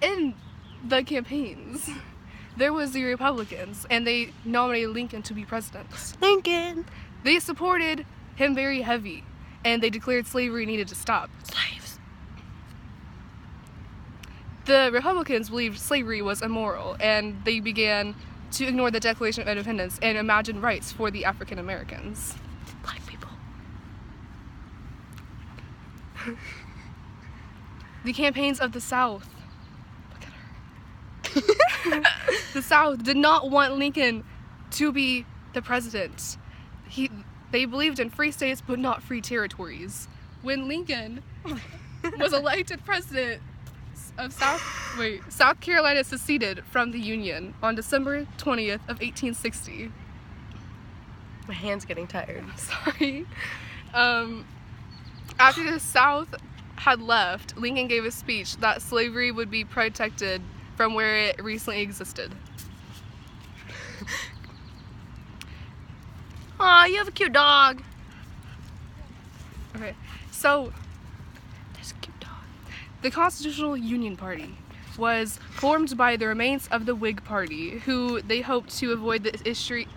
in the campaigns, there was the Republicans, and they nominated Lincoln to be president. Lincoln! They supported him very heavy, and they declared slavery needed to stop. Slaves! The Republicans believed slavery was immoral, and they began to ignore the Declaration of Independence and imagine rights for the African Americans. Black people. The campaigns of the South. Look at her. The South did not want Lincoln to be the president. They believed in free states but not free territories. When Lincoln was elected president of South Carolina seceded from the Union on December 20th of 1860. My hand's getting tired. Sorry. After the South had left, Lincoln gave a speech that slavery would be protected from where it recently existed. Aw, you have a cute dog. Okay, so There's a cute dog. the Constitutional Union Party was formed by the remains of the Whig Party, who they hoped to avoid the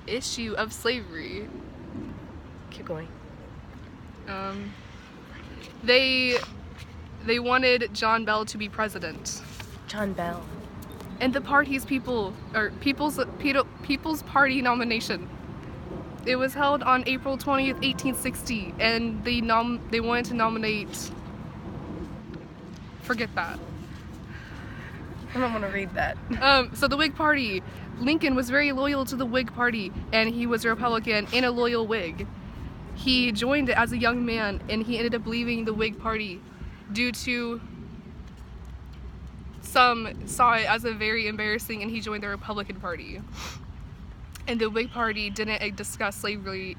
issue of slavery. Keep going. They wanted John Bell to be president. John Bell. And the party's People's Party nomination. It was held on April 20th, 1860, and they wanted to nominate. Forget that. I don't want to read that. So the Whig Party, Lincoln was very loyal to the Whig Party, and he was a Republican and a loyal Whig. He joined it as a young man, and he ended up leaving the Whig Party due to some saw it as a very embarrassing, and he joined the Republican Party. And the Whig Party didn't discuss slavery,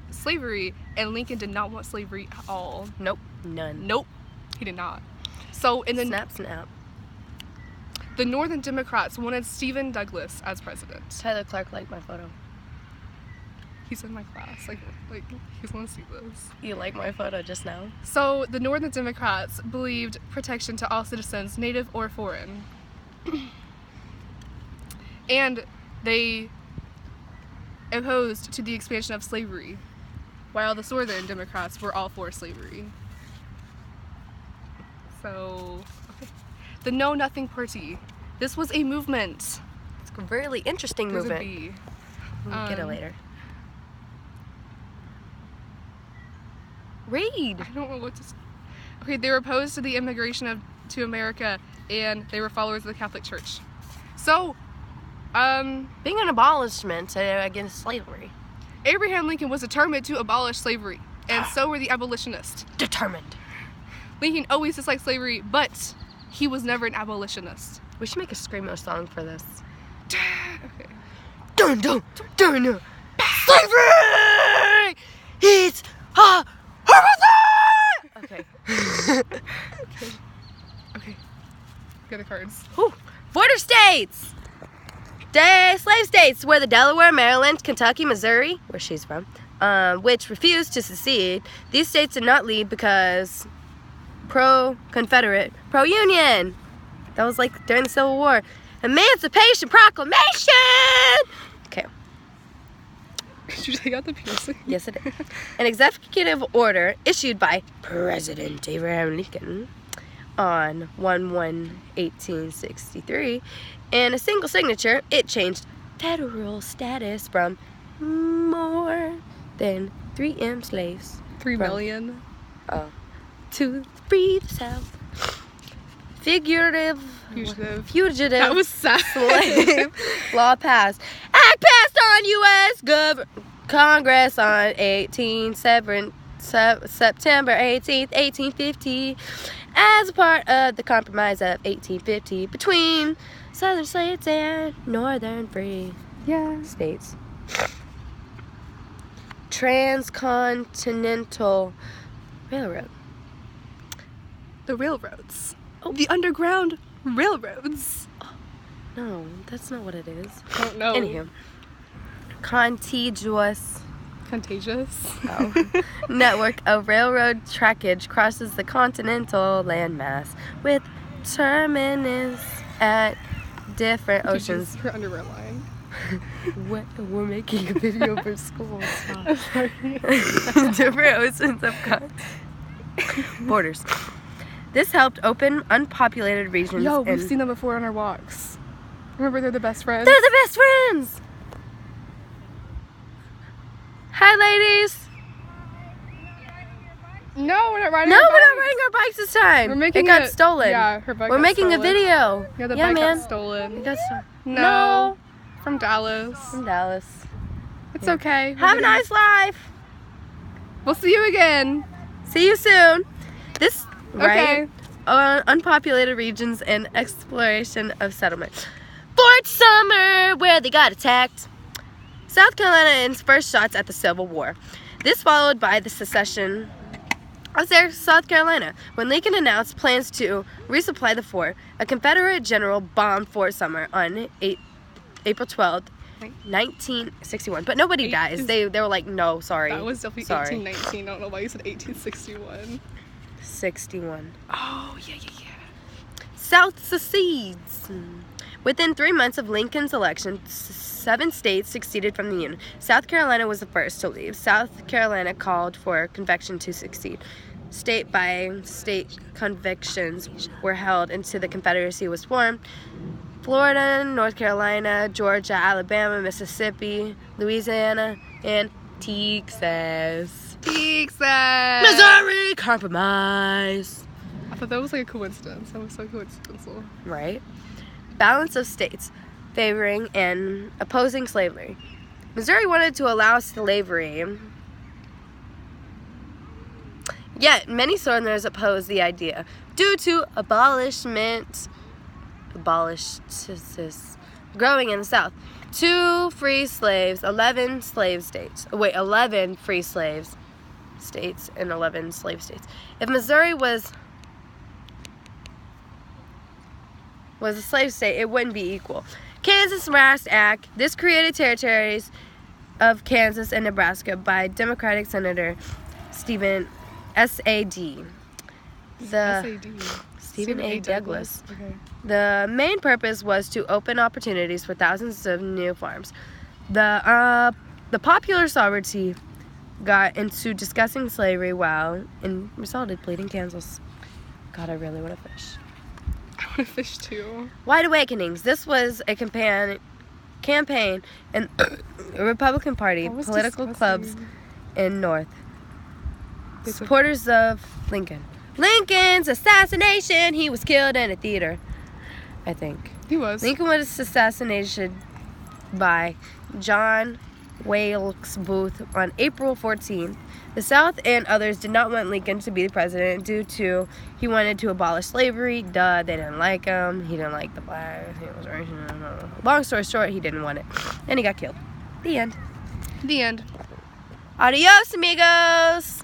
and Lincoln did not want slavery at all. Nope. None. Nope, he did not. So in the Snap. the Northern Democrats wanted Stephen Douglas as president. Tyler Clark liked my photo. He's in my class. Like he's want to see this. You like my photo just now? So the Northern Democrats believed protection to all citizens, native or foreign, and they opposed to the expansion of slavery, while the Southern Democrats were all for slavery. So, okay. The Know Nothing Party. This was a movement. It's a really interesting There's a movement. B. We'll get it later. Read. I don't know what to say. Okay, they were opposed to the immigration to America, and they were followers of the Catholic Church. So, Being an abolishment against slavery. Abraham Lincoln was determined to abolish slavery, and so were the abolitionists. Determined. Lincoln always disliked slavery, but he was never an abolitionist. We should make a Screamo song for this. Okay. Dun dun dun dun. Slavery! It's a horror! Okay. Okay. Get the cards. Whew. Border states! Slave states were the Delaware, Maryland, Kentucky, Missouri, where she's from, which refused to secede. These states did not leave because pro-Confederate, pro-Union. That was like during the Civil War. Emancipation Proclamation! Okay. Did you take out the piercing? Yes, it is. An executive order issued by President Abraham Lincoln on 1/1/1863, and a single signature, it changed federal status from more than 3 M slaves 3 million. to free the South. Fugitive. That was sad. Slave law passed. Act passed on U.S. Congress on September 18th, 1850, as a part of the Compromise of 1850 between Southern states and Northern free states. Transcontinental Railroad. The railroads. Oh, the Underground Railroads. No, that's not what it is. I don't know. Anywho. Contagious network of railroad trackage crosses the continental landmass with terminus at different oceans. Her underwear line. What? We're making a video for school. I'm sorry. Different oceans of borders. This helped open unpopulated regions. Yo, we've seen them before on our walks. Remember, they're the best friends. They're the best friends. Hi, ladies. No, we're not riding. No, our we're not bikes. riding our bikes this time. We're making it got stolen. Yeah, her bike. We're got making stolen. a video. Yeah, the yeah, bike man. got stolen. It got stolen. No. From Dallas. From Dallas. It's Yeah. okay. Have a nice life. We'll see you again. See you soon. This Okay. right? Unpopulated regions and exploration of settlement. Fort Summer, where they got attacked. South Carolina ends first shots at the Civil War. This followed by the secession of South Carolina. When Lincoln announced plans to resupply the fort, a Confederate general bombed Fort Summer on April 12th, 1961. But nobody dies. They were like, no, sorry. That was definitely Sorry. 1819. I don't know why you said 1861. 61. Oh, yeah. South secedes. Within 3 months of Lincoln's election, 7 states seceded from the Union. South Carolina was the first to leave. South Carolina called for convention to secede. State by state conventions were held until the Confederacy was formed. Florida, North Carolina, Georgia, Alabama, Mississippi, Louisiana, and Texas. Missouri Compromise. I thought that was like a coincidence. That was so coincidental. Right? Balance of states favoring and opposing slavery. Missouri wanted to allow slavery, yet many Southerners opposed the idea due to abolishment growing in the South. 2 free slaves, 11 slave states. 11 free slaves states and 11 slave states. If Missouri was a slave state, it wouldn't be equal. Kansas Rest Act. This created territories of Kansas and Nebraska by Democratic Senator Stephen S.A.D. Stephen A. Douglas. Okay. The main purpose was to open opportunities for thousands of new farms. The popular sovereignty got into discussing slavery and resulted bleeding Kansas. God, I really want to fish. I want to fish too. White Awakenings. This was a campaign in the Republican Party, That was political disgusting. clubs in North. Supporters of Lincoln. Lincoln's assassination. He was killed in a theater, I think. He was. Lincoln was assassinated by John Wilkes Booth on April 14th. The South and others did not want Lincoln to be the president due to he wanted to abolish slavery. They didn't like him. He didn't like the blacks. He was racist. Long story short, he didn't want it. And he got killed. The end. The end. Adios, amigos.